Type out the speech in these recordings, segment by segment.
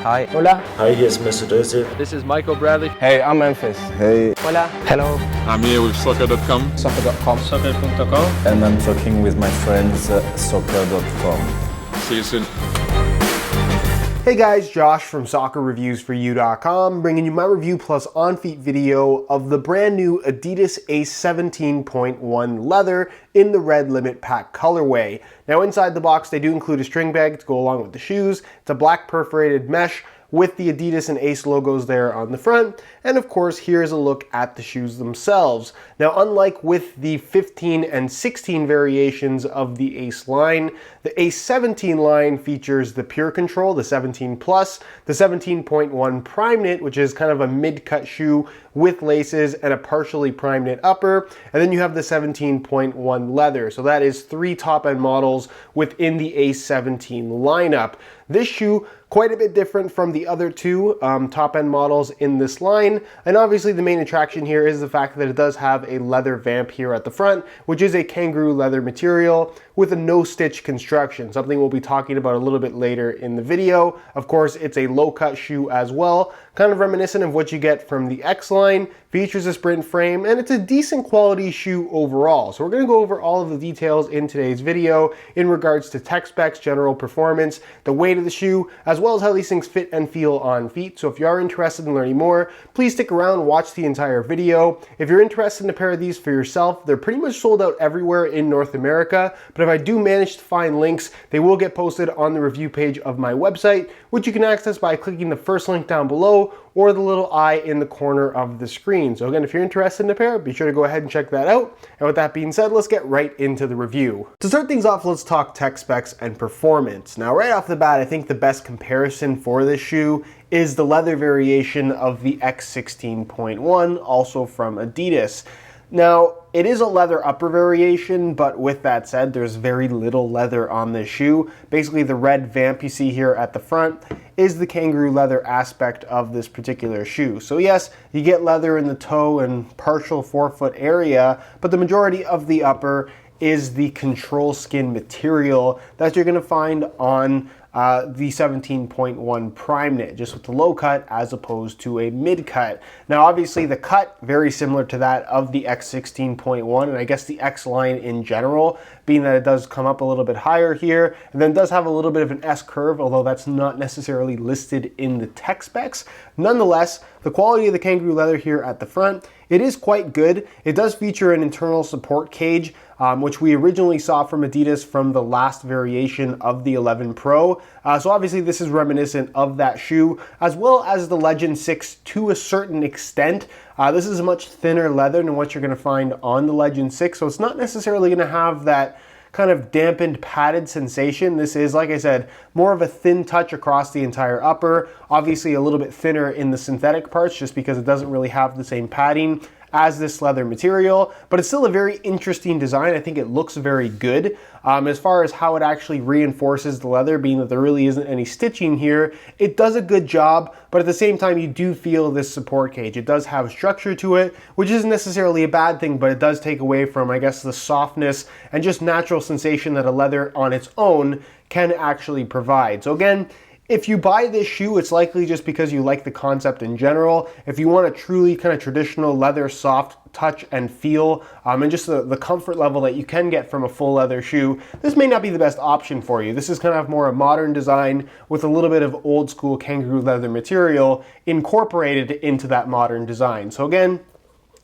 Hi. Hola. Hi, hier ist Mr. Döse. This is Michael Bradley. Hey, I'm Memphis. Hey. Hola. Hello. I'm here with soccer.com. Soccer.com. Soccer.com. And I'm talking with my friends soccer.com. See you soon. Hey guys, Josh from soccerreviewsforyou.com bringing you my review plus on-feet video of the brand new Adidas Ace 17.1 leather in the red limit pack colorway. Now inside the box they do include a string bag to go along with the shoes. It's a black perforated mesh with the Adidas and Ace logos there on the front. And of course, here's a look at the shoes themselves. Now, unlike with the 15 and 16 variations of the Ace line, the Ace 17 line features the Pure Control, the 17 Plus, the 17.1 Prime Knit, which is kind of a mid-cut shoe with laces and a partially prime knit upper. And then you have the 17.1 leather. So that is 3 top-end models within the Ace 17 lineup. This shoe, quite a bit different from the other two top-end models in this line. And obviously the main attraction here is the fact that it does have a leather vamp here at the front, which is a kangaroo leather material with a no-stitch construction, something we'll be talking about a little bit later in the video. Of course, it's a low-cut shoe as well, kind of reminiscent of what you get from the X line, features a sprint frame, and it's a decent quality shoe overall. So we're going to go over all of the details in today's video in regards to tech specs, general performance, the weight of the shoe, as well as how these things fit and feel on feet. So if you are interested in learning more, please stick around, watch the entire video. If you're interested in a pair of these for yourself, they're pretty much sold out everywhere in North America, but if I do manage to find links, they will get posted on the review page of my website, which you can access by clicking the first link down below or the little eye in the corner of the screen. So again, if you're interested in a pair, be sure to go ahead and check that out. And with that being said, let's get right into the review. To start things off, let's talk tech specs and performance. Now, right off the bat, I think the best comparison for this shoe is the leather variation of the X16.1, also from Adidas. Now, it is a leather upper variation, but with that said, there's very little leather on this shoe. Basically, the red vamp you see here at the front is the kangaroo leather aspect of this particular shoe. So yes, you get leather in the toe and partial forefoot area, but the majority of the upper is the control skin material that you're going to find on the 17.1 Prime Knit, just with the low cut as opposed to a mid cut. Now obviously the cut very similar to that of the X16.1 and I guess the X line in general, being that it does come up a little bit higher here and then does have a little bit of an S curve, although that's not necessarily listed in the tech specs. Nonetheless, the quality of the kangaroo leather here at the front, it is quite good. It does feature an internal support cage, which we originally saw from Adidas from the last variation of the 11 Pro. So obviously this is reminiscent of that shoe, as well as the Legend 6 to a certain extent. This is a much thinner leather than what you're going to find on the Legend 6, so it's not necessarily going to have that kind of dampened padded sensation. This is, like I said, more of a thin touch across the entire upper, obviously a little bit thinner in the synthetic parts just because it doesn't really have the same padding as this leather material, but it's still a very interesting design. I think it looks very good. As far as how it actually reinforces the leather, being that there really isn't any stitching here, it does a good job, but at the same time you do feel this support cage. It does have structure to it, which isn't necessarily a bad thing, but it does take away from, I guess, the softness and just natural sensation that a leather on its own can actually provide. So again, if you buy this shoe, it's likely just because you like the concept in general. If you want a truly kind of traditional leather soft touch and feel, and just the comfort level that you can get from a full leather shoe, this may not be the best option for you. This is kind of more a modern design with a little bit of old school kangaroo leather material incorporated into that modern design. So again,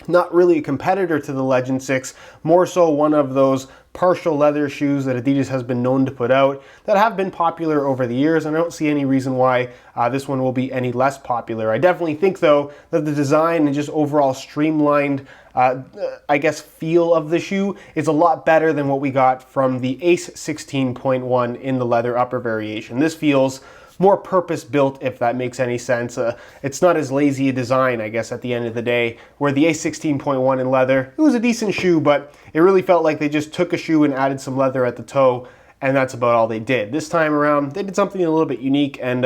not really a competitor to the Legend 6, more so one of those partial leather shoes that Adidas has been known to put out that have been popular over the years, and I don't see any reason why this one will be any less popular. I definitely think though that the design and just overall streamlined I guess feel of the shoe is a lot better than what we got from the Ace 16.1 in the leather upper variation. This feels more purpose-built, if that makes any sense. It's not as lazy a design, I guess, at the end of the day, where the Ace 16.1 in leather, it was a decent shoe, but it really felt like they just took a shoe and added some leather at the toe, and that's about all they did. This time around, they did something a little bit unique, and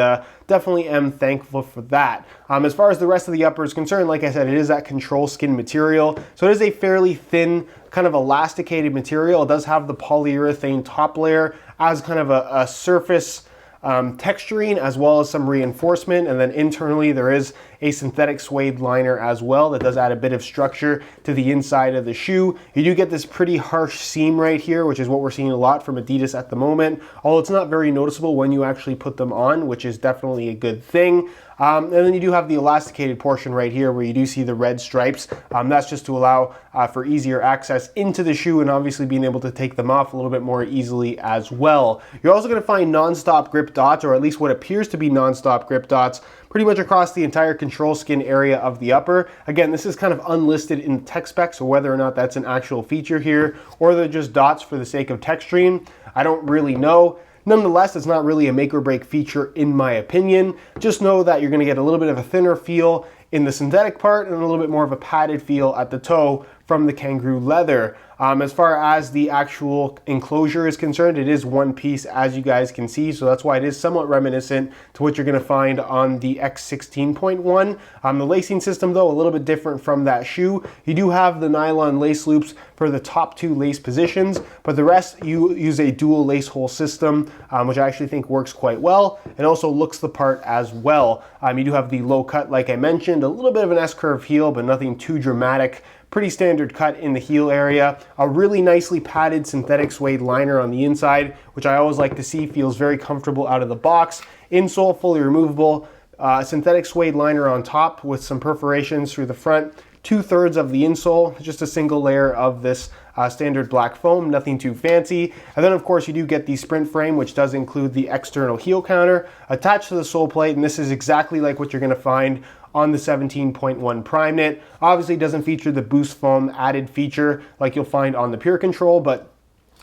definitely am thankful for that. As far as the rest of the upper is concerned, like I said, it is that control skin material, so it is a fairly thin, kind of elasticated material. It does have the polyurethane top layer as kind of a surface texturing as well as some reinforcement, and then internally there is a synthetic suede liner as well that does add a bit of structure to the inside of the shoe. You do get this pretty harsh seam right here, which is what we're seeing a lot from Adidas at the moment, although it's not very noticeable when you actually put them on, which is definitely a good thing. And then you do have the elasticated portion right here where you do see the red stripes. That's just to allow for easier access into the shoe and obviously being able to take them off a little bit more easily as well. You're also going to find non-stop grip dots, or at least what appears to be non-stop grip dots, pretty much across the entire control skin area of the upper. Again, this is kind of unlisted in the tech specs, so whether or not that's an actual feature here or they're just dots for the sake of texturing, I don't really know. Nonetheless, it's not really a make or break feature in my opinion. Just know that you're going to get a little bit of a thinner feel in the synthetic part and a little bit more of a padded feel at the toe from the kangaroo leather. As far as the actual enclosure is concerned, it is one piece, as you guys can see, so that's why it is somewhat reminiscent to what you're going to find on the X16.1. The lacing system, though, a little bit different from that shoe. You do have the nylon lace loops for the top two lace positions, but the rest you use a dual lace hole system, which I actually think works quite well and also looks the part as well. You do have the low cut, like I mentioned, a little bit of an S-curve heel, but nothing too dramatic. Pretty standard cut in the heel area. A really nicely padded synthetic suede liner on the inside, which I always like to see, feels very comfortable out of the box. Insole fully removable. Synthetic suede liner on top with some perforations through the front. 2/3 of the insole, just a single layer of this standard black foam, nothing too fancy. And then of course you do get the sprint frame, which does include the external heel counter attached to the sole plate, and this is exactly like what you're going to find on the 17.1 Prime Knit. Obviously doesn't feature the boost foam added feature like you'll find on the Pure Control, but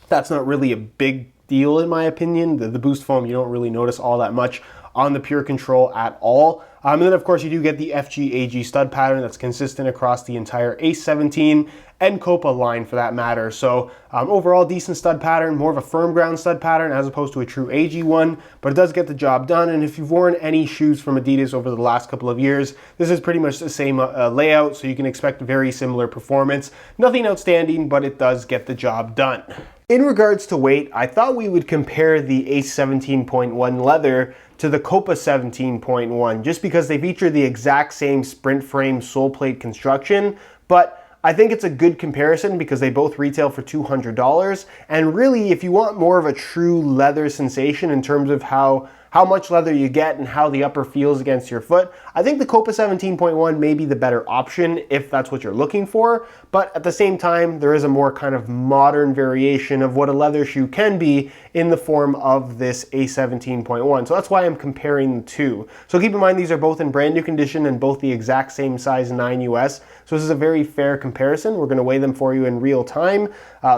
that's not really a big deal in my opinion. The boost foam you don't really notice all that much on the Pure Control at all. And then of course you do get the FG-AG stud pattern that's consistent across the entire A17 and Copa line for that matter. So overall decent stud pattern, more of a firm ground stud pattern as opposed to a true AG one, but it does get the job done. And if you've worn any shoes from Adidas over the last couple of years, this is pretty much the same layout, so you can expect very similar performance. Nothing outstanding, but it does get the job done. In regards to weight, I thought we would compare the A17.1 leather to the Copa 17.1 just because they feature the exact same sprint frame sole plate construction, but I think it's a good comparison because they both retail for $200. And really, if you want more of a true leather sensation in terms of how much leather you get and how the upper feels against your foot, I think the Copa 17.1 may be the better option if that's what you're looking for. But at the same time, there is a more kind of modern variation of what a leather shoe can be in the form of this A17.1. So that's why I'm comparing the two. So keep in mind, these are both in brand new condition and both the exact same size 9 US. So this is a very fair comparison. We're going to weigh them for you in real time.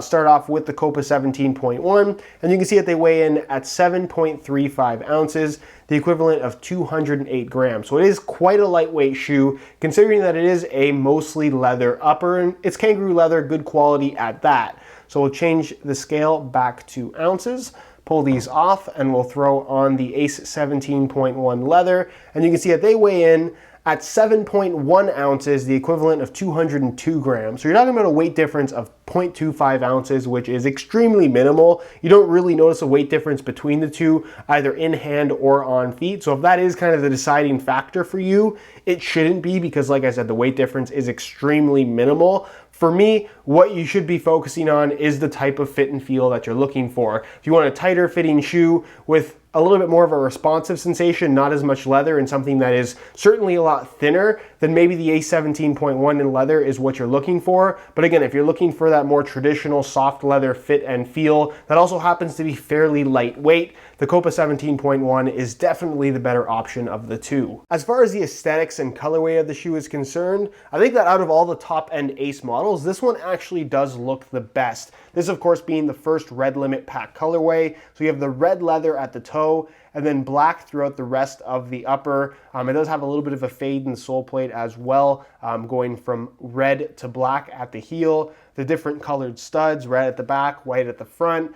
Start off with the Copa 17.1, and you can see that they weigh in at 7.35 ounces, the equivalent of 208 grams. So it is quite a lightweight shoe, considering that it is a mostly leather upper, and it's kangaroo leather, good quality at that. So we'll change the scale back to ounces, pull these off, and we'll throw on the Ace 17.1 leather, and you can see that they weigh in at 7.1 ounces, the equivalent of 202 grams. So you're talking about a weight difference of 0.25 ounces, which is extremely minimal. You don't really notice a weight difference between the two, either in hand or on feet. So if that is kind of the deciding factor for you, it shouldn't be, because like I said, the weight difference is extremely minimal. For me, what you should be focusing on is the type of fit and feel that you're looking for. If you want a tighter fitting shoe with a little bit more of a responsive sensation, not as much leather, and something that is certainly a lot thinner, then maybe the A17.1 in leather is what you're looking for. But again, if you're looking for that more traditional soft leather fit and feel that also happens to be fairly lightweight, the Copa 17.1 is definitely the better option of the two. As far as the aesthetics and colorway of the shoe is concerned, I think that out of all the top-end Ace models, this one actually does look the best. This, of course, being the first red limit pack colorway. So you have the red leather at the toe, and then black throughout the rest of the upper. It does have a little bit of a fade in the sole plate as well, going from red to black at the heel. The different colored studs, red at the back, white at the front.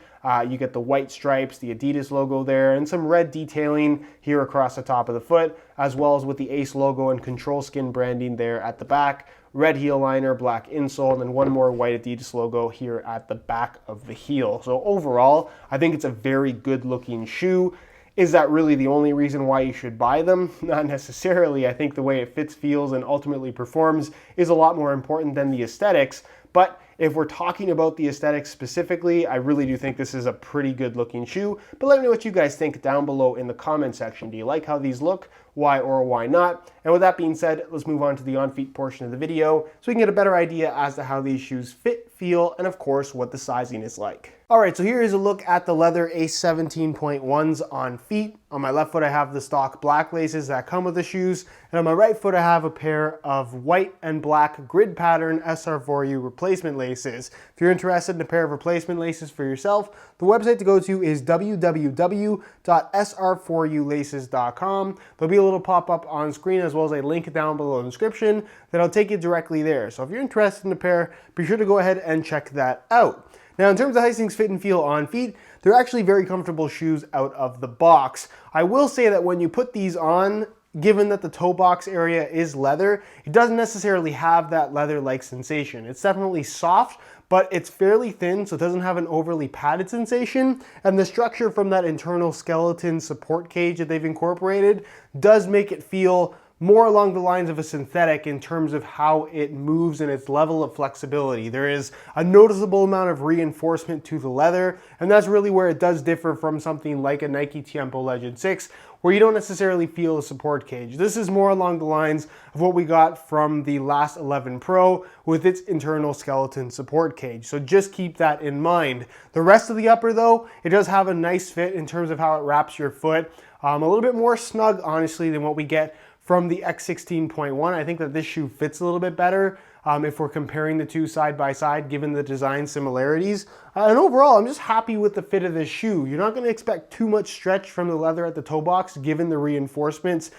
You get the white stripes, the Adidas logo there, and some red detailing here across the top of the foot, as well as with the Ace logo and control skin branding there at the back. Red heel liner, black insole, and then one more white Adidas logo here at the back of the heel. So overall, I think it's a very good looking shoe. Is that really the only reason why you should buy them? Not necessarily. I think the way it fits, feels, and ultimately performs is a lot more important than the aesthetics. But if we're talking about the aesthetics specifically, I really do think this is a pretty good looking shoe. But let me know what you guys think down below in the comment section. Do you like how these look? Why or why not? And with that being said, let's move on to the on-feet portion of the video so we can get a better idea as to how these shoes fit, feel, and of course, what the sizing is like. All right, so here is a look at the leather A17.1s on feet. On my left foot, I have the stock black laces that come with the shoes. And on my right foot, I have a pair of white and black grid pattern SR4U replacement laces. If you're interested in a pair of replacement laces for yourself, the website to go to is www.sr4ulaces.com. There'll be a little pop-up on screen as well as a link down below in the description that'll take you directly there. So if you're interested in a pair, be sure to go ahead and check that out. Now, in terms of how these things fit and feel on feet, they're actually very comfortable shoes out of the box. I will say that when you put these on, given that the toe box area is leather, it doesn't necessarily have that leather-like sensation. It's definitely soft, but it's fairly thin, so it doesn't have an overly padded sensation. And the structure from that internal skeleton support cage that they've incorporated does make it feel more along the lines of a synthetic in terms of how it moves and its level of flexibility. There is a noticeable amount of reinforcement to the leather, and that's really where it does differ from something like a Nike Tiempo Legend 6, where you don't necessarily feel a support cage. This is more along the lines of what we got from the last 11 Pro with its internal skeleton support cage. So just keep that in mind. The rest of the upper though, it does have a nice fit in terms of how it wraps your foot. A little bit more snug, honestly, than what we get from the X16.1. I think that this shoe fits a little bit better if we're comparing the two side by side, given the design similarities. And overall, I'm just happy with the fit of this shoe. You're not going to expect too much stretch from the leather at the toe box, given the reinforcements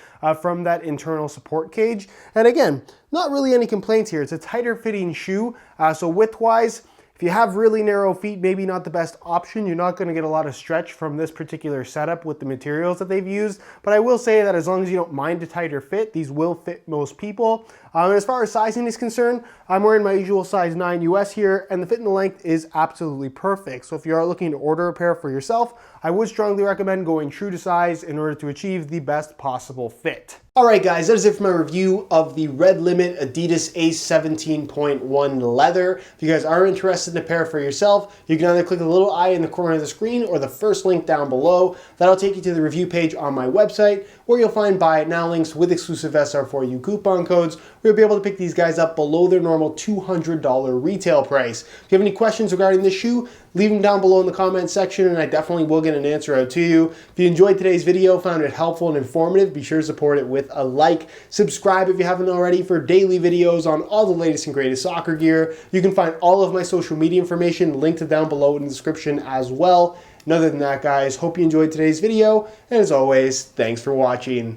from that internal support cage. And again, not really any complaints here. It's a tighter fitting shoe, so width-wise, if you have really narrow feet, maybe not the best option. You're not going to get a lot of stretch from this particular setup with the materials that they've used. But I will say that as long as you don't mind a tighter fit, these will fit most people. As far as sizing is concerned, I'm wearing my usual size 9 US here, and the fit and the length is absolutely perfect. So if you are looking to order a pair for yourself, I would strongly recommend going true to size in order to achieve the best possible fit. Alright guys, that is it for my review of the Red Limit Adidas A17.1 leather. If you guys are interested in a pair for yourself, you can either click the little eye in the corner of the screen or the first link down below. That'll take you to the review page on my website, where you'll find buy it now links with exclusive SR4U coupon codes, where you'll be able to pick these guys up below their normal $200 retail price. If you have any questions regarding this shoe, leave them down below in the comment section and I definitely will get an answer out to you. If you enjoyed today's video, found it helpful and informative, be sure to support it with a like. Subscribe if you haven't already for daily videos on all the latest and greatest soccer gear. You can find all of my social media information linked down below in the description as well. And other than that, guys, hope you enjoyed today's video, and as always, thanks for watching.